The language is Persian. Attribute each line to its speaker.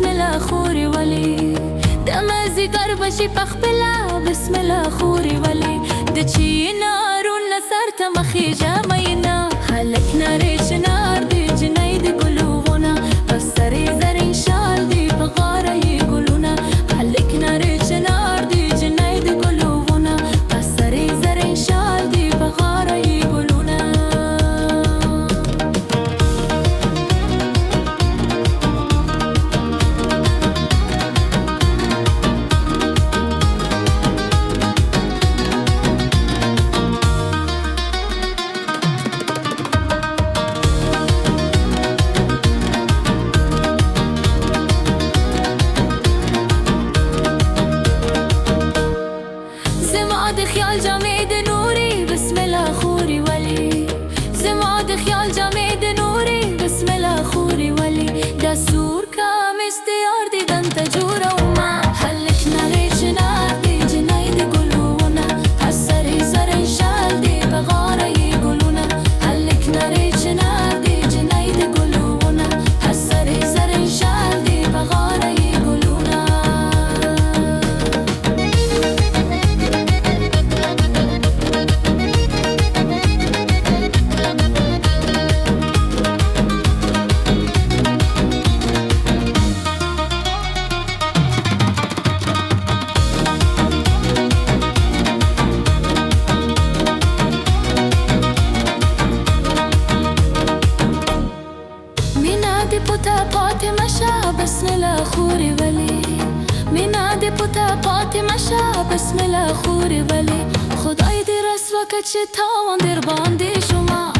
Speaker 1: بسم الله خوري ولي دمازي قربشي بخبلا بسم الله خوري ولي دچي نارون لسرت مخي جامينا هلكنا ريش نار دي جنيد قلوبنا بسري زرين شال دي بغارة يقولونا هلكنا ريش نار دي جنيد قلوبنا بسري زرين شال دي بغارة يقولونا زماد خيال جامد نوري بسم الله خوري ولي زماد خيال جامد نوري بسم الله خوري ولي دستور كام استيار دي دنت جورا وما هلكنا ريش نار دي جنيد قلوبنا هالسري زرين شال دي بغارة يقولونا هلكنا ريش نار دي جنيد قلوبنا هالسري زرين شال دي بغارة يقولونا منادي بوتا باتي مشا بسم الله خوري ولي منادي بوتا باتي مشا بسم الله خوري ولي خدای دی رسوا کچه تاوان در باندی شما